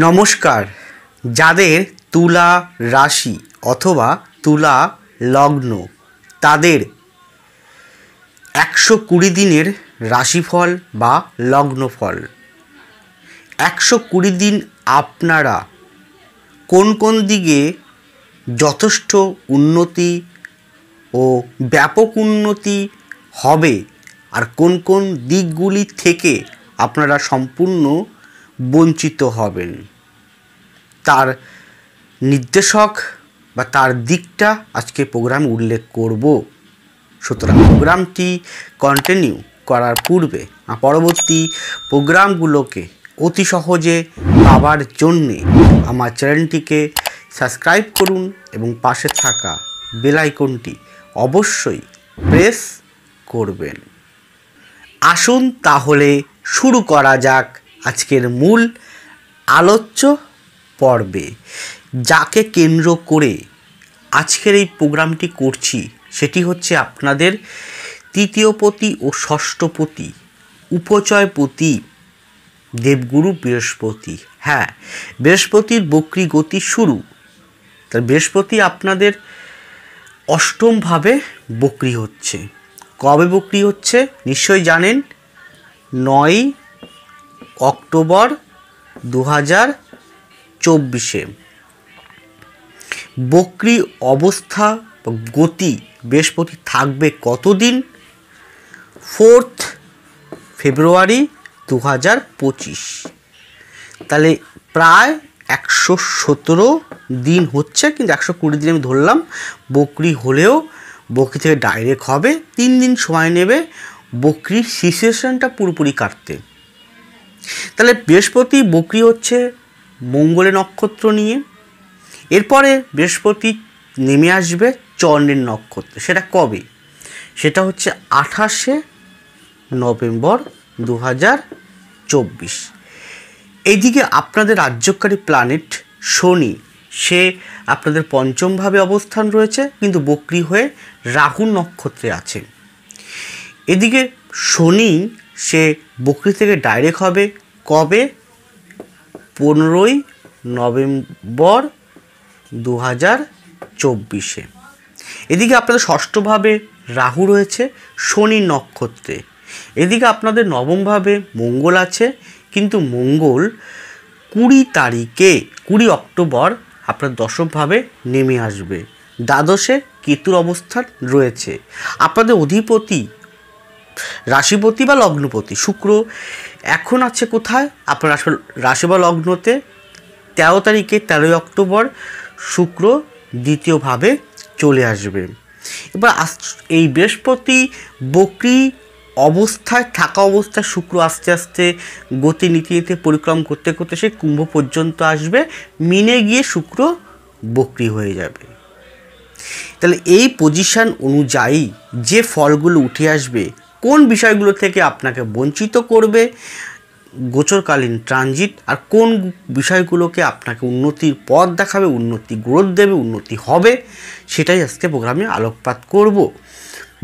নমস্কার। যাদের তুলা রাশি অথবা তুলা লগ্ন তাদের 120 দিনের রাশিফল বা লগ্নফল। 120 দিন আপনারা কোন কোন দিকে যথেষ্ট উন্নতি ও ব্যাপক উন্নতি হবে আর কোন কোন দিকগুলি থেকে আপনারা সম্পূর্ণ বঞ্চিত হবেন, তার নির্দেশক বা তার দিকটা আজকে প্রোগ্রামে উল্লেখ করব। সুতরাং প্রোগ্রামটি কন্টিনিউ করার পূর্বে পরবর্তী প্রোগ্রামগুলোকে অতি সহজে পাওয়ার জন্যে আমার চ্যানেলটিকে সাবস্ক্রাইব করুন এবং পাশে থাকা বেল আইকনটি অবশ্যই প্রেস করবেন। আসুন তাহলে শুরু করা যাক আজকের মূল আলোচ্য পর্বে। যাকে কেন্দ্র করে আজকের এই প্রোগ্রামটি করছি সেটি হচ্ছে আপনাদের তৃতীয়পতি ও ষষ্ঠপতি উপচয়পতি দেবগুরু বৃহস্পতি। হ্যাঁ, বৃহস্পতির বক্রী গতি শুরু। তার বৃহস্পতি আপনাদের অষ্টমভাবে বক্রী হচ্ছে। কবে বক্রী হচ্ছে নিশ্চয়ই জানেন, 9 অক্টোবর 2024। বক্রী অবস্থা গতি বৃহস্পতি থাকবে কতদিন? 4 ফেব্রুয়ারি 2025। তাহলে প্রায় 117 দিন হচ্ছে, কিন্তু 120 দিন আমি ধরলাম। বক্রী হলেও বক্রী থেকে ডাইরেক্ট হবে, 3 দিন সময় নেবে বক্রীর সিচুয়েশনটা পুরোপুরি কাটতে। তাহলে বৃহস্পতি বক্রী হচ্ছে মঙ্গলের নক্ষত্র নিয়ে। এরপরে বৃহস্পতি নেমে আসবে চন্দ্রের নক্ষত্রে। সেটা কবে? সেটা হচ্ছে 28 নভেম্বর 2024। এইদিকে আপনাদের রাজ্যকারী প্ল্যানেট শনি, সে আপনাদের পঞ্চমভাবে অবস্থান রয়েছে, কিন্তু বক্রী হয়ে রাহু নক্ষত্রে আছে। এদিকে শনি সে বক্রী থেকে ডাইরেক্ট হবে কবে? 15 নভেম্বর 2024। এদিকে আপনাদের ষষ্ঠভাবে রাহু রয়েছে শনি নক্ষত্রে। এদিকে আপনাদের নবমভাবে মঙ্গল আছে, কিন্তু মঙ্গল 20 অক্টোবর আপনার দশমভাবে নেমে আসবে। দ্বাদশে কেতুর অবস্থান রয়েছে। আপনাদের অধিপতি রাশিপতি বা লগ্নপতি শুক্র এখন আছে কোথায়? আপনার রাশি বা লগ্নতে 13 তারিখে 13 অক্টোবর শুক্র দ্বিতীয়ভাবে চলে আসবে। এবার এই বৃহস্পতি বক্রী অবস্থায় থাকা অবস্থায় শুক্র আস্তে আস্তে গতি নিতে নিতে পরিক্রম করতে করতে সে কুম্ভ পর্যন্ত আসবে। মিনে গিয়ে শুক্র বক্রী হয়ে যাবে। তাহলে এই পজিশন অনুযায়ী যে ফলগুলো উঠে আসবে, কোন বিষয়গুলো থেকে আপনাকে বঞ্চিত করবে গোচরকালীন ট্রানজিট, আর কোন বিষয়গুলোকে আপনাকে উন্নতির পথ দেখাবে, উন্নতি গ্রোথ দেবে, উন্নতি হবে, সেটাই আজকে প্রোগ্রামে আলোকপাত করব।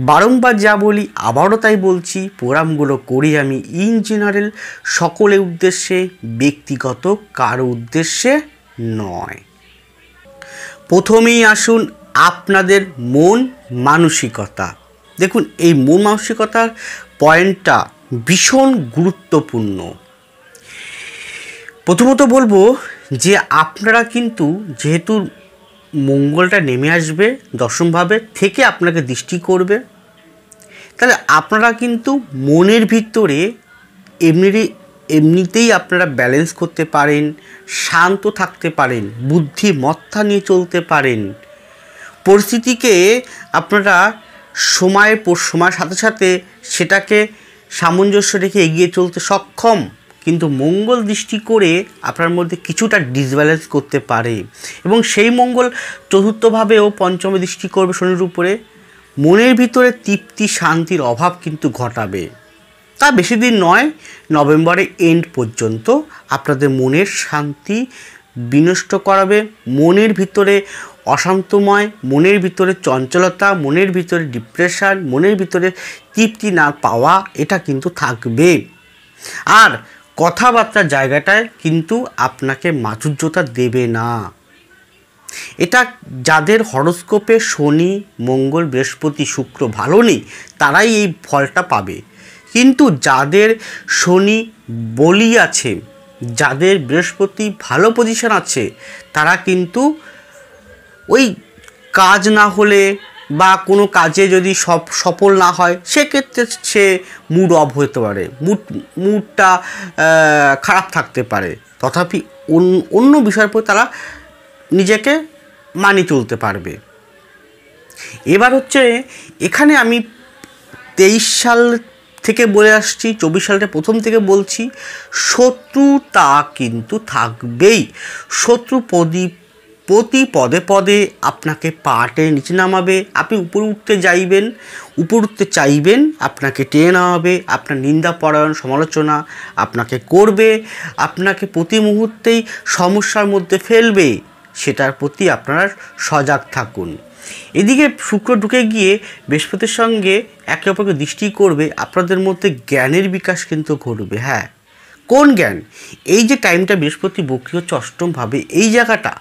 বারংবার যা বলি আবারও তাই বলছি, প্রোগ্রামগুলো করি আমি ইন জেনারেল, সকলের উদ্দেশ্যে, ব্যক্তিগত কারো উদ্দেশ্যে নয়। প্রথমেই আসুন আপনাদের মন মানসিকতা। দেখুন, এই মন মানসিকতার পয়েন্টটা ভীষণ গুরুত্বপূর্ণ। প্রথমত বলবো যে আপনারা কিন্তু যেহেতু মঙ্গলটা নেমে আসবে দশমভাবে থেকে আপনাকে দৃষ্টি করবে, তাহলে আপনারা কিন্তু মনের ভিতরে এমনিতেই আপনারা ব্যালেন্স করতে পারেন, শান্ত থাকতে পারেন, বুদ্ধিমত্তা নিয়ে চলতে পারেন। পরিস্থিতিকে আপনারা সময়ের সাথে সাথে সেটাকে সামঞ্জস্য রেখে এগিয়ে চলতে সক্ষম। কিন্তু মঙ্গল দৃষ্টি করে আপনার মধ্যে কিছুটা ডিসব্যালেন্স করতে পারে, এবং সেই মঙ্গল চতুর্থভাবেও পঞ্চমে দৃষ্টি করবে শনির উপরে। মনের ভিতরে তৃপ্তি শান্তির অভাব কিন্তু ঘটাবে। তা বেশি দিন নয়, নভেম্বরের এন্ড পর্যন্ত আপনাদের মনের শান্তি বিনষ্ট করাবে। মনের ভিতরে অশান্তময়, মনের ভিতরে চঞ্চলতা, মনের ভিতরে ডিপ্রেশন, মনের ভিতরে তৃপ্তি না পাওয়া, এটা কিন্তু থাকবে। আর কথাবার্তার জায়গাটায় কিন্তু আপনাকে মাধুর্যতা দেবে না। এটা যাদের হরোস্কোপে শনি, মঙ্গল, বৃহস্পতি, শুক্র ভালো নেই তারাই এই ফলটা পাবে। কিন্তু যাদের শনি বলি আছে, যাদের বৃহস্পতি ভালো পজিশন আছে, তারা কিন্তু ওই কাজ না হলে বা কোনো কাজে যদি সফল না হয় সেক্ষেত্রে সে মুড অফ হতে পারে, মুডটা খারাপ থাকতে পারে, তথাপি অন্য বিষয়ের প্রতি তারা নিজেকে মানিয়ে চলতে পারবে। এবার হচ্ছে এখানে আমি 23 সাল থেকে বলে আসছি, 24 সালটা প্রথম থেকে বলছি, শত্রুতা কিন্তু থাকবেই। শত্রু প্রতি পদে পদে আপনাকে পাটে নিচে নামাবে। আপনি উপরে উঠতে চাইবেন, আপনাকে টেনে নামাবে, আপনার নিন্দা পরায়ণ সমালোচনা আপনাকে করবে, আপনাকে প্রতি মুহূর্তেই সমস্যার মধ্যে ফেলবে। সেটার প্রতি আপনারা সজাগ থাকুন। এদিকে শুক্র ঢুকে গিয়ে বৃহস্পতির সঙ্গে একে অপরকে দৃষ্টি করবে, আপনাদের মধ্যে জ্ঞানের বিকাশ কিন্তু ঘটবে। হ্যাঁ, কোন জ্ঞান? এই যে টাইমটা বৃহস্পতি বক্রী হচ্ছে অষ্টমভাবে, এই জায়গাটা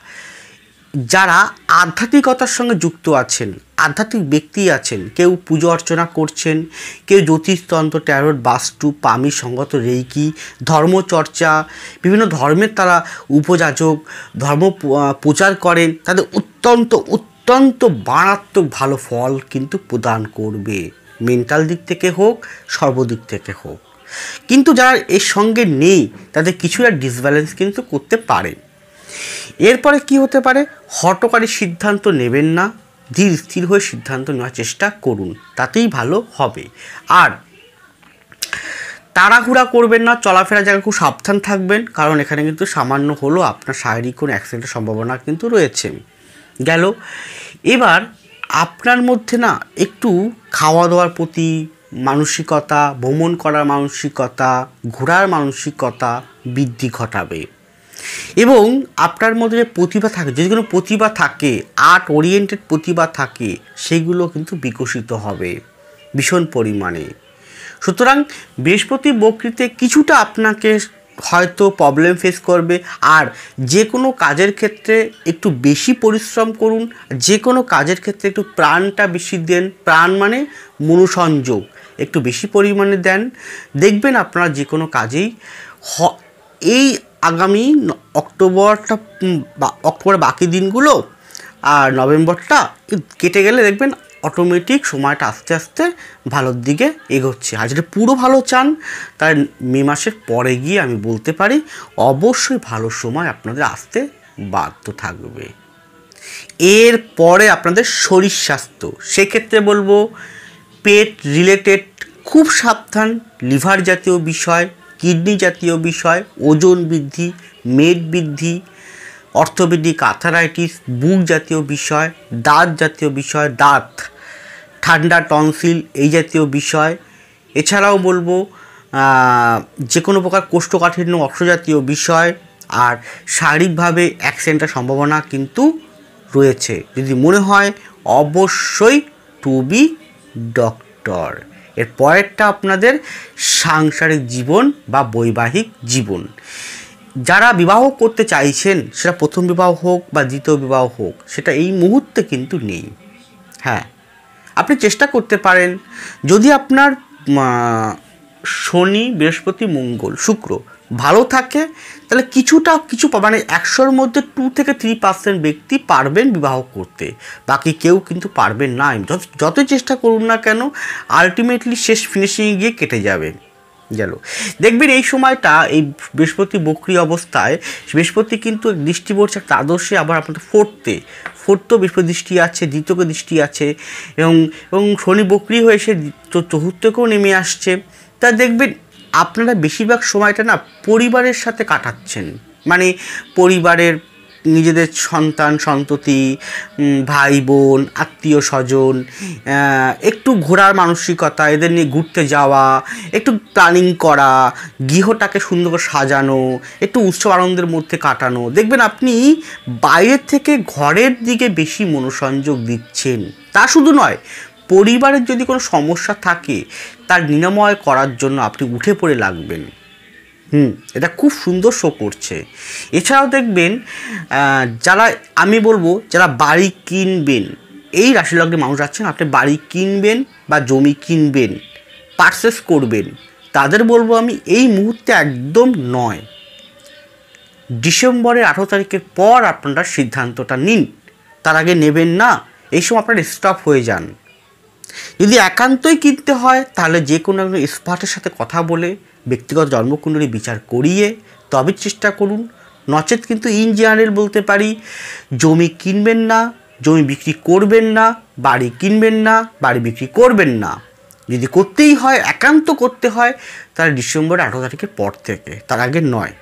যারা আধ্যাত্মিকতার সঙ্গে যুক্ত আছেন, আধ্যাত্মিক ব্যক্তি আছেন, কেউ পুজো অর্চনা করছেন, কেউ জ্যোতিষতন্ত্র, ট্যারোট, বাস্তু, পামি, সঙ্গত, রেইকি, ধর্মচর্চা, বিভিন্ন ধর্মের তারা উপযাজক, ধর্ম প্রচার করেন, তাদের অত্যন্ত মারাত্মক ভালো ফল কিন্তু প্রদান করবে, মেন্টাল দিক থেকে হোক, সর্বদিক থেকে হোক। কিন্তু যারা এর সঙ্গে নেই তাদের কিছুটা ডিসব্যালেন্স কিন্তু করতে পারে। এরপরে কি হতে পারে? হঠকারী সিদ্ধান্ত নেবেন না, ধীর স্থির হয়ে সিদ্ধান্ত নেওয়ার চেষ্টা করুন, তাতেই ভালো হবে। আর তাড়াহুড়া করবেন না, চলাফেরার জায়গায় খুব সাবধান থাকবেন, কারণ এখানে কিন্তু সামান্য হলেও আপনার শারীরিক কোনো অ্যাক্সিডেন্টের সম্ভাবনা কিন্তু রয়েছে। গেল। এবার আপনার মধ্যে না একটু খাওয়া দাওয়ার প্রতি মানসিকতা, ভ্রমণ করার মানসিকতা, ঘোরার মানসিকতা বৃদ্ধি ঘটাবে। এবং আপনার মধ্যে যে প্রতিভা থাকে, যদি কোনো প্রতিভা থাকে, আর্ট ওরিয়েন্টেড প্রতিভা থাকে, সেগুলো কিন্তু বিকশিত হবে ভীষণ পরিমাণে। সুতরাং বৃহস্পতি বক্রীতে কিছুটা আপনাকে হয়তো প্রবলেম ফেস করবে। আর যে কোনো কাজের ক্ষেত্রে একটু বেশি পরিশ্রম করুন, যে কোনো কাজের ক্ষেত্রে একটু প্রাণটা বেশি দেন, প্রাণ মানে মনোসংযোগ একটু বেশি পরিমাণে দেন, দেখবেন আপনারা যে কোনো কাজেই এই আগামী অক্টোবর বাকি দিনগুলো আর নভেম্বরটা কেটে গেলে দেখবেন অটোমেটিক সময়টা আস্তে আস্তে ভালোর দিকে এগোচ্ছে। আর যেটা পুরো ভালো চান তার মে মাসের পরে গিয়ে আমি বলতে পারি অবশ্যই ভালো সময় আপনাদের আসতে বাধ্য থাকবে। এরপরে আপনাদের শরীর স্বাস্থ্য, সেক্ষেত্রে বলবো পেট রিলেটেড খুব সাবধান, লিভার জাতীয় বিষয়, কিডনি জাতীয় বিষয়, ওজন বৃদ্ধি, মেদ বৃদ্ধি, অর্থোপেডিক আর্থারাইটিস, বুক জাতীয় বিষয়, দাঁত জাতীয় বিষয়, দাঁত, ঠান্ডা, টনসিল এই জাতীয় বিষয়। এছাড়াও বলবো যে কোনো প্রকার কোষ্ঠকাঠিন্য, অশ্বজাতীয় বিষয়। আর শারীরিকভাবে অ্যাক্সিডেন্টের সম্ভাবনা কিন্তু রয়েছে, যদি মনে হয় অবশ্যই টু বি ডক্টর। এর পরেরটা আপনাদের সাংসারিক জীবন বা বৈবাহিক জীবন। যারা বিবাহ করতে চাইছেন, সেটা প্রথম বিবাহ হোক বা দ্বিতীয় বিবাহ হোক, সেটা এই মুহূর্তে কিন্তু নেই। হ্যাঁ, আপনি চেষ্টা করতে পারেন, যদি আপনার শনি, বৃহস্পতি, মঙ্গল, শুক্র ভালো থাকে, তাহলে কিছু মানে 100-র মধ্যে 2 থেকে 3% ব্যক্তি পারবেন বিবাহ করতে, বাকি কেউ কিন্তু পারবেন না। যতই চেষ্টা করুন না কেন, আলটিমেটলি শেষ ফিনিশিংয়ে গিয়ে কেটে যাবে। গেল। দেখবেন এই সময়টা, এই বৃহস্পতি বক্রী অবস্থায় বৃহস্পতি কিন্তু দৃষ্টি পড়ছে একটা আদর্শে, আবার আপনাদের ফোর্থ বৃহস্পতি দৃষ্টি আছে, দ্বিতীয়কে দৃষ্টি আছে, এবং শনি বক্রী হয়ে এসে চতুর্থকেও নেমে আসছে। তা দেখবেন আপনারা বেশিরভাগ সময়টা না পরিবারের সাথে কাটাচ্ছেন, মানে পরিবারের নিজেদের সন্তান সন্ততি, ভাই বোন, আত্মীয় স্বজন, একটু ঘোরার মানসিকতা, এদের নিয়ে ঘুরতে যাওয়া, একটু প্ল্যানিং করা, গৃহটাকে সুন্দর করে সাজানো, একটু উৎসব আনন্দের মধ্যে কাটানো। দেখবেন আপনি বাইরের থেকে ঘরের দিকে বেশি মনোসংযোগ দিচ্ছেন। তা শুধু নয়, পরিবারের যদি কোনো সমস্যা থাকে তার নিরাময় করার জন্য আপনি উঠে পড়ে লাগবেন। এটা খুব সুন্দর শো করছে। এছাড়াও দেখবেন যারা আমি বলবো যারা বাড়ি কিনবেন, এই রাশি লগ্নে মানুষ আছেন, আপনি বাড়ি কিনবেন বা জমি কিনবেন, পারচেস করবেন, তাদের বলবো আমি এই মুহূর্তে একদম নয়। ডিসেম্বরের 18 তারিখের পর আপনারা সিদ্ধান্তটা নিন, তার আগে নেবেন না। এই সময় আপনারা স্টপ হয়ে যান। যদি একান্তই কিনতে হয় তাহলে যে কোনো একজন এক্সপার্টের সাথে কথা বলে ব্যক্তিগত জন্মকুণ্ডলী বিচার করিয়ে তবে চেষ্টা করুন। নচেত কিন্তু ইন জেনারেল বলতে পারি, জমি কিনবেন না, জমি বিক্রি করবেন না, বাড়ি কিনবেন না, বাড়ি বিক্রি করবেন না। যদি করতেই হয়, একান্ত করতে হয়, তাহলে ডিসেম্বর 18 তারিখের পর থেকে, তার আগে নয়।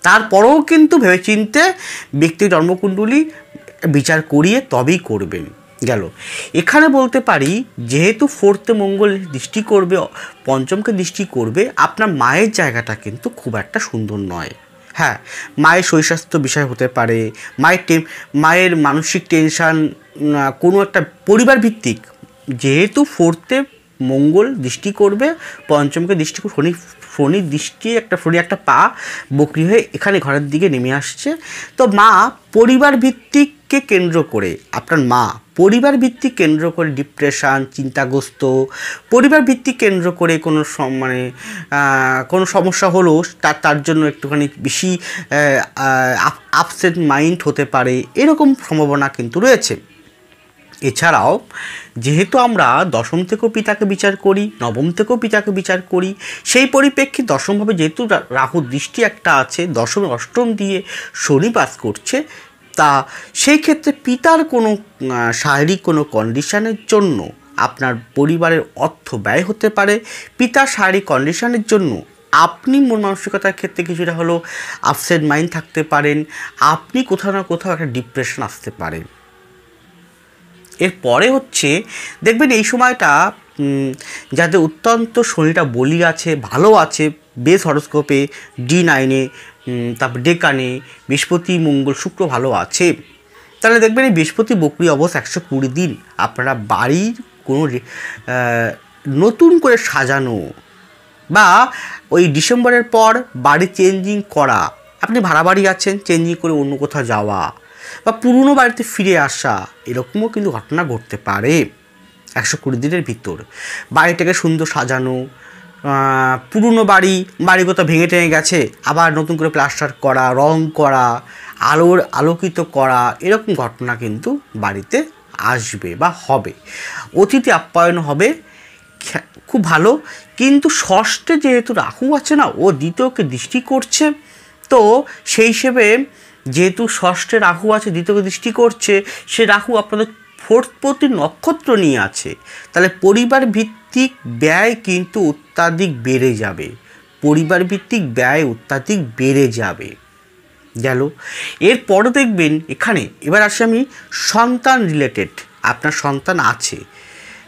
তারপরেও কিন্তু ভেবেচিন্তে ব্যক্তির জন্মকুণ্ডলী বিচার করিয়ে তবেই করবেন। গেল। এখানে বলতে পারি যেহেতু ফোর্থে মঙ্গল দৃষ্টি করবে, পঞ্চমকে দৃষ্টি করবে, আপনার মায়ের জায়গাটা কিন্তু খুব একটা সুন্দর নয়। হ্যাঁ, মায়ের শরীরস্বাস্থ্য বিষয় হতে পারে, মায়ের মানসিক টেনশান, কোনো একটা পরিবার ভিত্তিক, যেহেতু ফোর্থে মঙ্গল দৃষ্টি করবে, পঞ্চমকে দৃষ্টি করে শনির দৃষ্টি শনি একটা পা বকরি হয়ে এখানে ঘরের দিকে নেমে আসছে। তো মা পরিবার ভিত্তিককে কেন্দ্র করে, আপনার মা পরিবার ভিত্তিক কেন্দ্র করে ডিপ্রেশান, চিন্তাগ্রস্ত, পরিবার ভিত্তিক কেন্দ্র করে কোনো সমস্যা হলো তার জন্য একটুখানি বেশি আপসেট মাইন্ড হতে পারে, এরকম সম্ভাবনা কিন্তু রয়েছে। এছাড়াও যেহেতু আমরা দশম থেকেও পিতাকে বিচার করি, নবম থেকেও পিতাকে বিচার করি, সেই পরিপ্রেক্ষিতে দশমভাবে যেহেতু রাহুর দৃষ্টি একটা আছে, দশমে অষ্টম দিয়ে শনি বাস করছে, তা সেই ক্ষেত্রে পিতার কোনো শারীরিক কোনো কন্ডিশনের জন্য আপনার পরিবারের অর্থ ব্যয় হতে পারে। পিতার শারীরিক কন্ডিশনের জন্য আপনি মন মানসিকতার ক্ষেত্রে কিছুটা হলেও আপসেট মাইন্ড থাকতে পারেন, আপনি কোথাও না কোথাও একটা ডিপ্রেশন আসতে পারে। এরপরে হচ্ছে দেখবেন এই সময়টা যাদের অত্যন্ত শনিটা বলি আছে, ভালো আছে, বেস হরোস্কোপে D9-এ, তারপর ডেকানে বৃহস্পতি মঙ্গল শুক্র ভালো আছে, তাহলে দেখবেন এই বৃহস্পতি বকরি অবস্থা 120 দিন আপনারা বাড়ির কোনো নতুন করে সাজানো বা ওই ডিসেম্বরের পর বাড়ি চেঞ্জিং করা, আপনি ভাড়া বাড়ি আছেন, চেঞ্জিং করে অন্য কোথাও যাওয়া বা পুরনো বাড়িতে ফিরে আসা, এরকমও কিন্তু ঘটনা ঘটতে পারে 120 দিনের ভিতর। বাড়িটাকে সুন্দর সাজানো, পুরনো বাড়ি কোথাও ভেঙে টেঙে গেছে, আবার নতুন করে প্লাস্টার করা, রং করা, আলোকিত করা, এরকম ঘটনা কিন্তু বাড়িতে আসবে বা হবে। অতিথি আপ্যায়ন হবে, খুব ভালো। কিন্তু ষষ্ঠে যেহেতু রাহু আছে না, ও দ্বিতীয়কে দৃষ্টি করছে, তো সেই হিসেবে যেহেতু ষষ্ঠে রাহু আছে, দ্বিতীয়কে দৃষ্টি করছে, সে রাহু আপনাদের ফোর্থ প্রতি নক্ষত্র নিয়ে আছে, তাহলে পরিবার ভিত্তিক ব্যয় কিন্তু অত্যাধিক বেড়ে যাবে, পরিবার ভিত্তিক ব্যয় অত্যাধিক বেড়ে যাবে। গেল। এরপরে দেখবেন এখানে, এবার আসি আমি সন্তান রিলেটেড। আপনার সন্তান আছে,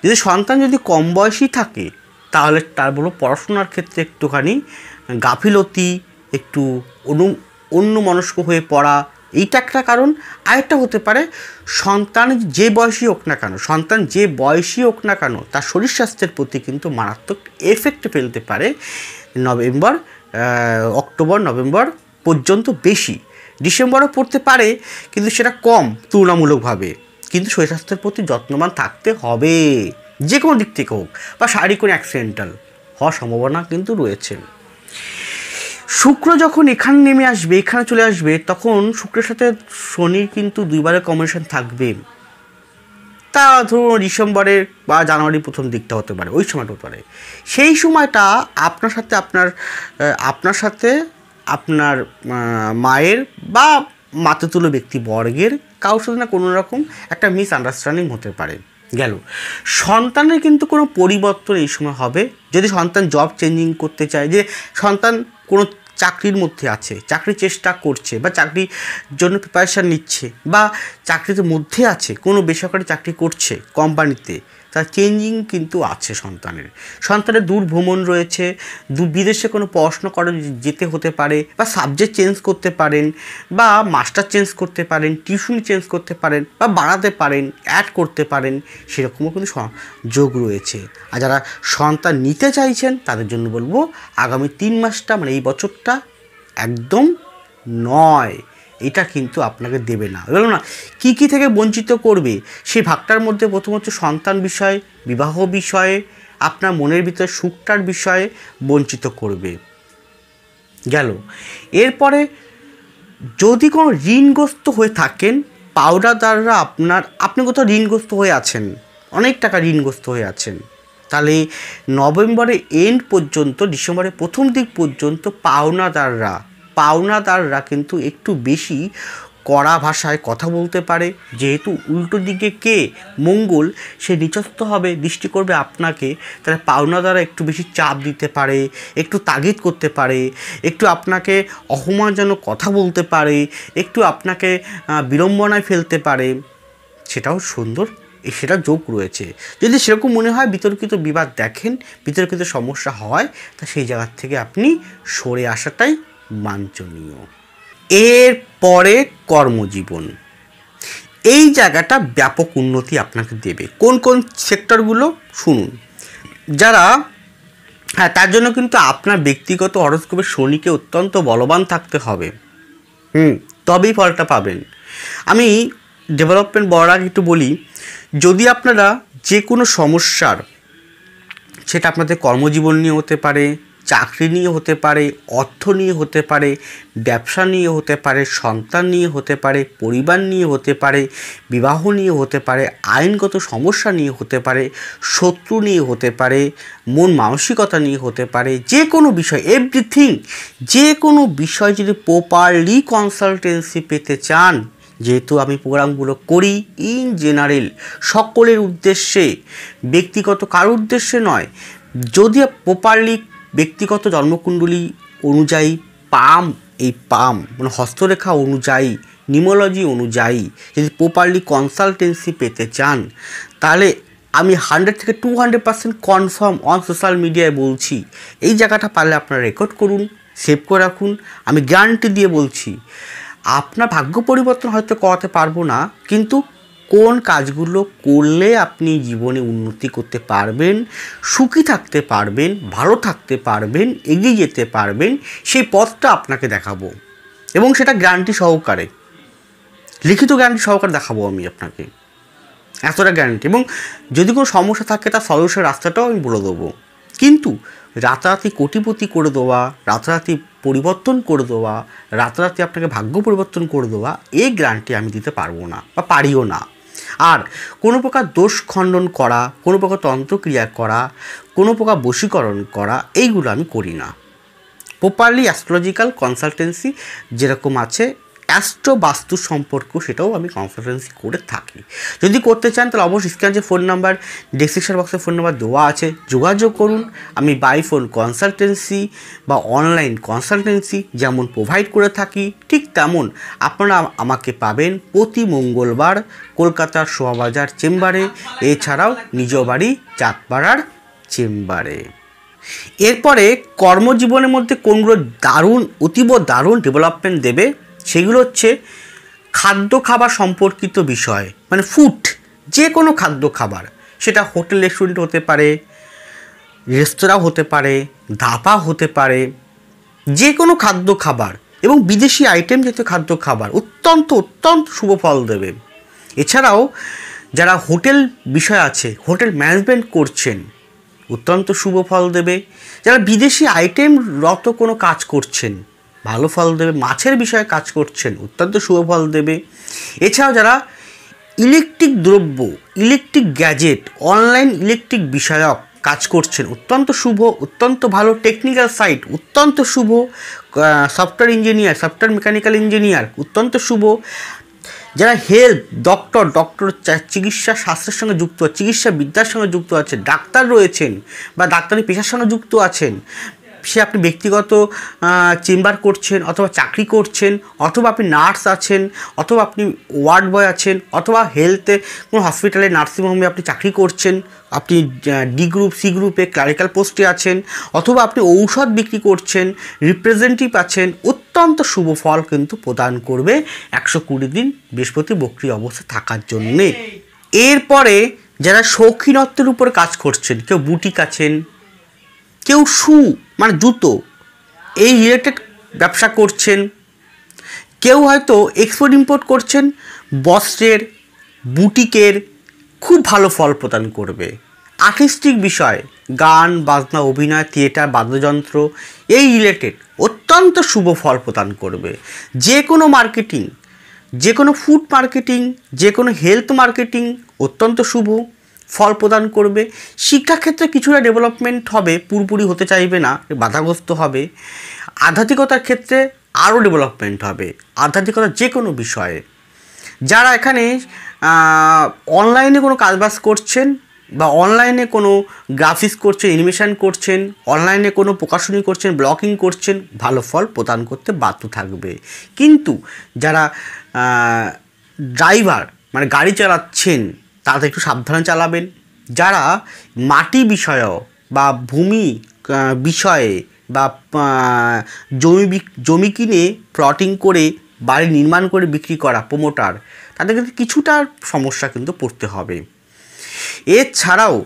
যদি সন্তান যদি কম বয়সী থাকে তাহলে তার বলো পড়াশোনার ক্ষেত্রে একটুখানি গাফিলতি, একটু অন্যমনস্ক হয়ে পড়া, এইটা একটা কারণ। আরেকটা হতে পারে সন্তান যে বয়সী হোক না কেন তার শরীর স্বাস্থ্যের প্রতি কিন্তু মারাত্মক এফেক্ট ফেলতে পারে অক্টোবর নভেম্বর পর্যন্ত বেশি। ডিসেম্বরও পড়তে পারে কিন্তু সেটা কম তুলনামূলকভাবে। কিন্তু শরীর স্বাস্থ্যের প্রতি যত্নবান থাকতে হবে, যে কোনো দিক থেকে হোক, বা শারীরিক কোনো অ্যাক্সিডেন্টাল হওয়ার সম্ভাবনা কিন্তু রয়েছে। শুক্র যখন এখানে নেমে আসবে, এখানে চলে আসবে, তখন শুক্রের সাথে শনির কিন্তু দুইবারের কম্বিনেশন থাকবে। তা ধরুন ডিসেম্বরের বা জানুয়ারির প্রথম দিকটা হতে পারে, ওই সময়টা হতে পারে। সেই সময়টা আপনার সাথে আপনার মায়ের বা মাতৃতুল্য ব্যক্তিবর্গের কারোর সাথে না কোনো রকম একটা মিসআন্ডারস্ট্যান্ডিং হতে পারে। গেল। সন্তানের কিন্তু কোনো পরিবর্তন এই সময় হবে। যদি সন্তান জব চেঞ্জিং করতে চায়, যে সন্তান কোনো চাকরির মধ্যে আছে, চাকরির চেষ্টা করছে বা চাকরির জন্য প্রিপারেশান নিচ্ছে বা চাকরির মধ্যে আছে, কোনো বেসরকারি চাকরি করছে কোম্পানিতে, তার চেঞ্জিং কিন্তু আছে সন্তানের দূর ভ্রমণ রয়েছে, বিদেশে কোনো পড়াশোনা করে যেতে হতে পারে, বা সাবজেক্ট চেঞ্জ করতে পারেন, বা মাস্টার চেঞ্জ করতে পারেন, টিউশন চেঞ্জ করতে পারেন, বা বাড়াতে পারেন, অ্যাড করতে পারেন, সেরকমও কিন্তু যোগ রয়েছে। আর যারা সন্তান নিতে চাইছেন তাদের জন্য বলবো আগামী 3 মাসটা মানে এই বছরটা একদম নয়, এটা কিন্তু আপনাকে দেবে না। বললো না কী কী থেকে বঞ্চিত করবে, সেই ভাগটার মধ্যে প্রথম হচ্ছে সন্তান বিষয়ে, বিবাহ বিষয়ে, আপনার মনের ভিতরে সুখটার বিষয়ে বঞ্চিত করবে গেল। এরপরে যদি কোনো ঋণগ্রস্ত হয়ে থাকেন, পাওনাদাররা আপনি কোথাও ঋণগ্রস্ত হয়ে আছেন, অনেক টাকা ঋণগ্রস্ত হয়ে আছেন, তাহলে নভেম্বরের এন্ড পর্যন্ত, ডিসেম্বরের প্রথম দিক পর্যন্ত পাওনাদাররা কিন্তু একটু বেশি কড়া ভাষায় কথা বলতে পারে, যেহেতু উল্টো দিকে কে মঙ্গল, সে নিচস্থ হবে, দৃষ্টি করবে আপনাকে, তাহলে পাওনাদাররা একটু বেশি চাপ দিতে পারে, একটু তাগিদ করতে পারে, একটু আপনাকে অপমানজনক কথা বলতে পারে, একটু আপনাকে বিড়ম্বনায় ফেলতে পারে, সেটাও সুন্দর, সেটা যোগ রয়েছে। যদি সেরকম মনে হয় বিতর্কিত বিবাদ দেখেন, বিতর্কিত সমস্যা হয়, তা সেই জায়গার থেকে আপনি সরে আসাটাই বাঞ্ছনীয়। এরপরে কর্মজীবন, এই জায়গাটা ব্যাপক উন্নতি আপনাকে দেবে। কোন কোন সেক্টরগুলো শুনুন। যারা তার জন্য কিন্তু আপনার ব্যক্তিগত হরোস্কোপে শনিকে অত্যন্ত বলবান থাকতে হবে, তবেই ফলটা পাবেন। আমি ডেভেলপমেন্ট বলার আগে একটু বলি, যদি আপনারা যে কোনো সমস্যার, সেটা আপনাদের কর্মজীবন নিয়ে হতে পারে, চাকরি নিয়ে হতে পারে, অর্থ নিয়ে হতে পারে, ব্যবসা নিয়ে হতে পারে, সন্তান নিয়ে হতে পারে, পরিবার নিয়ে হতে পারে, বিবাহ নিয়ে হতে পারে, আইনগত সমস্যা নিয়ে হতে পারে, শত্রু নিয়ে হতে পারে, মন মানসিকতা নিয়ে হতে পারে, যে কোনো বিষয়, এভরিথিং, যে কোনো বিষয় যদি প্রপারলি কনসালটেন্সি পেতে চান, যেহেতু আমি প্রোগ্রামগুলো করি ইন জেনারেল, সকলের উদ্দেশ্যে, ব্যক্তিগত কারোর উদ্দেশ্যে নয়, যদি প্রপারলি ব্যক্তিগত জন্মকুণ্ডলী অনুযায়ী পাম মানে হস্তরেখা অনুযায়ী, নিউমোলজি অনুযায়ী যদি প্রপারলি কনসালটেন্সি পেতে চান, তাহলে আমি 100 থেকে 200% কনফার্ম অন সোশ্যাল মিডিয়ায় বলছি, এই জায়গাটা পারলে আপনারা রেকর্ড করুন, সেভ করে রাখুন। আমি গ্যারান্টি দিয়ে বলছি, আপনার ভাগ্য পরিবর্তন হয়তো করাতে পারবো না, কিন্তু কোন কাজগুলো করলে আপনি জীবনে উন্নতি করতে পারবেন, সুখী থাকতে পারবেন, ভালো থাকতে পারবেন, এগিয়ে যেতে পারবেন, সেই পথটা আপনাকে দেখাবো, এবং সেটা গ্যারান্টি সহকারে, লিখিত গ্যারান্টি সহকারে দেখাবো আমি আপনাকে, এতটা গ্যারান্টি। এবং যদি কোনো সমস্যা থাকে তার সলিউশন রাস্তাটাও আমি বলে দেবো। কিন্তু রাতারাতি কোটিপতি করে দেওয়া, রাতারাতি পরিবর্তন করে দেওয়া, রাতারাতি আপনাকে ভাগ্য পরিবর্তন করে দেওয়া, এই গ্যারান্টি আমি দিতে পারবো না বা পারিও না। আর কোনো প্রকার দোষ খণ্ডন করা, কোনো প্রকার তন্ত্রক্রিয়া করা, কোনো প্রকার বশীকরণ করা, এইগুলো আমি করি না। প্রপারলি অ্যাস্ট্রোলজিক্যাল কনসালটেন্সি যেরকম আছে, অ্যাস্ট্রো বাস্তু সম্পর্ক, সেটাও আমি কনসালটেন্সি করে থাকি। যদি করতে চান তাহলে অবশ্যই স্ক্রিনে যে ফোন নাম্বার, ডেসক্রিপশন বক্সে ফোন নাম্বার দেওয়া আছে, যোগাযোগ করুন। আমি বাই ফোন কনসালটেন্সি বা অনলাইন কনসালটেন্সি যেমন প্রোভাইড করে থাকি, ঠিক তেমন আপনারা আমাকে পাবেন প্রতি মঙ্গলবার কলকাতার শোভাবাজার চেম্বারে, এছাড়াও নিজ বাড়ি চাঁদপাড়ার চেম্বারে। এরপরে কর্মজীবনের মধ্যে কোনগুলো অতীব দারুণ ডেভেলপমেন্ট দেবে, সেগুলো হচ্ছে খাদ্য খাবার সম্পর্কিত বিষয়, মানে ফুড, যে কোনো খাদ্য খাবার, সেটা হোটেল রেস্টুরেন্ট হতে পারে, রেস্তোরাঁ হতে পারে, ধাবা হতে পারে, যে কোনো খাদ্য খাবার এবং বিদেশি আইটেম জাতীয় খাদ্য খাবার অত্যন্ত শুভ ফল দেবে। এছাড়াও যারা হোটেল বিষয় আছে, হোটেল ম্যানেজমেন্ট করছেন, অত্যন্ত শুভ ফল দেবে। যারা বিদেশি আইটেম রত কোনো কাজ করছেন, ভালো ফল দেবে। মাছের বিষয়ে কাজ করছেন, অত্যন্ত শুভ ফল দেবে। এছাড়াও যারা ইলেকট্রিক দ্রব্য, ইলেকট্রিক গ্যাজেট, অনলাইন ইলেকট্রিক বিষয়ক কাজ করছেন, অত্যন্ত শুভ, অত্যন্ত ভালো। টেকনিক্যাল সাইট অত্যন্ত শুভ। Software engineer, software mechanical engineer, অত্যন্ত শুভ। যারা হেলথ ডক্টর চিকিৎসা শাস্ত্রের সঙ্গে যুক্ত, চিকিৎসা বিদ্যার সঙ্গে যুক্ত আছে, ডাক্তার রয়েছেন বা ডাক্তারি পেশার সঙ্গে যুক্ত আছেন, সে আপনি ব্যক্তিগত চেম্বার করছেন, অথবা চাকরি করছেন, অথবা আপনি নার্স আছেন, অথবা আপনি ওয়ার্ড বয় আছেন, অথবা হেলথে কোনো হসপিটালে নার্সিংহোমে আপনি চাকরি করছেন, আপনি ডি গ্রুপ সি গ্রুপে ক্লারিক্যাল পোস্টে আছেন, অথবা আপনি ঔষধ বিক্রি করছেন, রিপ্রেজেন্টেটিভ আছেন, অত্যন্ত শুভ ফল কিন্তু প্রদান করবে 120 দিন বৃহস্পতি বক্রী অবস্থা থাকার জন্যে। এরপরে যারা শৌখিনত্বের উপর কাজ করছেন, কেউ বুটিক আছেন, কেউ শু মানে জুতো এই রিলেটেড ব্যবসা করছেন, কেউ হয়তো এক্সপোর্ট ইম্পোর্ট করছেন, বস্ত্রের বুটিকের খুব ভালো ফল প্রদান করবে। আর্টিস্টিক বিষয় গান বাজনা অভিনয় থিয়েটার বাদ্যযন্ত্র এই রিলেটেড অত্যন্ত শুভ ফল প্রদান করবে। যে কোনো মার্কেটিং, যে কোনো ফুড মার্কেটিং, যে কোনো হেলথ মার্কেটিং অত্যন্ত শুভ ফল প্রদান করবে। শিক্ষাক্ষেত্রে কিছুটা ডেভেলপমেন্ট হবে, পুরোপুরি হতে চাইবে না, বাধাগ্রস্ত হবে। আধ্যাত্মিকতার ক্ষেত্রে আরও ডেভেলপমেন্ট হবে, আধ্যাত্মিকতার যে কোনো বিষয়ে। যারা এখানে অনলাইনে কোনো কাজবাজ করছেন বা অনলাইনে কোনো গ্রাফিক্স করছেন, অ্যানিমেশন করছেন, অনলাইনে কোনো প্রকাশনী করছেন, ব্লগিং করছেন, ভালো ফল প্রদান করতে বাধ্য থাকবে। কিন্তু যারা ড্রাইভার মানে গাড়ি চালাচ্ছেন তাদের একটু সাবধানে চালাবেন। যারা মাটি বিষয় বা ভূমি বিষয়ে বা জমি কিনে প্লটিং করে বাড়ি নির্মাণ করে বিক্রি করা প্রমোটার, তাদের কিন্তু কিছুটা সমস্যা কিন্তু পড়তে হবে। এছাড়াও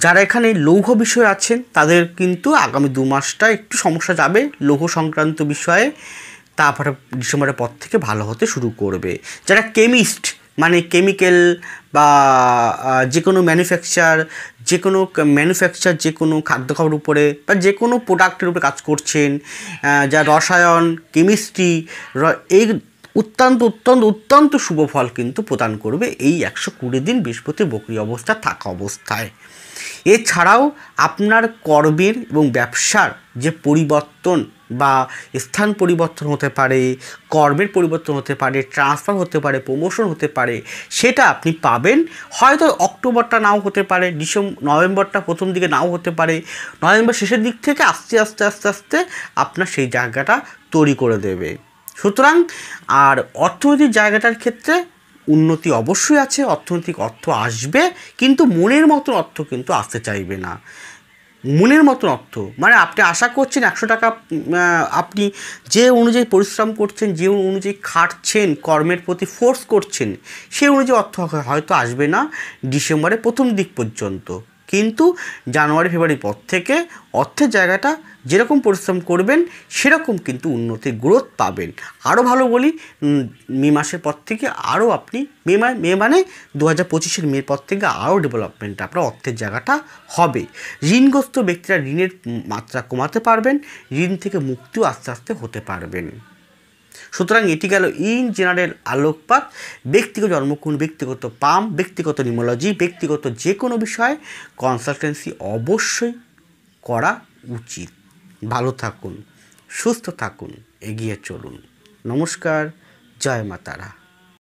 যারা এখানে লৌহ বিষয় আছেন তাদের কিন্তু আগামী 2 মাসটা একটু সমস্যা যাবে লৌহ সংক্রান্ত বিষয়ে, তারপরে ডিসেম্বরের পর থেকে ভালো হতে শুরু করবে। যারা কেমিস্ট মানে কেমিক্যাল বা যে কোনো ম্যানুফ্যাকচার যে কোনো খাদ্য খাবার উপরে বা যে কোনো প্রোডাক্টের উপরে কাজ করছেন, যা রসায়ন কেমিস্ট্রি এই অত্যন্ত শুভ ফল কিন্তু প্রদান করবে এই 120 দিন বৃহস্পতি বক্রী অবস্থা থাকা অবস্থায়। এছাড়াও আপনার কর্মের এবং ব্যবসার যে পরিবর্তন বা স্থান পরিবর্তন হতে পারে, কর্মের পরিবর্তন হতে পারে, ট্রান্সফার হতে পারে, প্রমোশন হতে পারে, সেটা আপনি পাবেন। হয়তো অক্টোবরটা নাও হতে পারে, নভেম্বরটা প্রথম দিকে নাও হতে পারে, নভেম্বর শেষের দিক থেকে আস্তে আস্তে আপনার সেই জায়গাটা তৈরি করে দেবে। সুতরাং আর অর্থনৈতিক জায়গাটার ক্ষেত্রে উন্নতি অবশ্যই আছে, অর্থনৈতিক অর্থ আসবে, কিন্তু মনের মতন অর্থ কিন্তু আসতে চাইবে না। মনের মতন অর্থ মানে আপনি আশা করছেন 100 টাকা, আপনি যে অনুযায়ী পরিশ্রম করছেন, যে অনুযায়ী খাটছেন, কর্মের প্রতি ফোর্স করছেন, সেই অনুযায়ী অর্থ হয়তো আসবে না ডিসেম্বরের প্রথম দিক পর্যন্ত, কিন্তু জানুয়ারি ফেব্রুয়ারির পর থেকে অর্থের জায়গাটা যেরকম পরিশ্রম করবেন সেরকম কিন্তু উন্নতির গ্রোথ পাবেন। আরও ভালো বলি, মে মাসের পর থেকে আরও আপনি মে মানে 2025-এর মের পর থেকে আরও ডেভেলপমেন্ট আপনার অর্থের জায়গাটা হবে। ঋণগ্রস্ত ব্যক্তিরা ঋণের মাত্রা কমাতে পারবেন, ঋণ থেকে মুক্তিও আস্তে আস্তে হতে পারবেন। সুতরাং এটি গেল ইন জেনারেল আলোকপাত। ব্যক্তিগত জন্মকুণ্ড, ব্যক্তিগত পাম, ব্যক্তিগত নিউমোলজি, ব্যক্তিগত যে কোনো বিষয়ে কনসালটেন্সি অবশ্যই করা উচিত। ভালো থাকুন, সুস্থ থাকুন, এগিয়ে চলুন। নমস্কার, জয় মা তারা।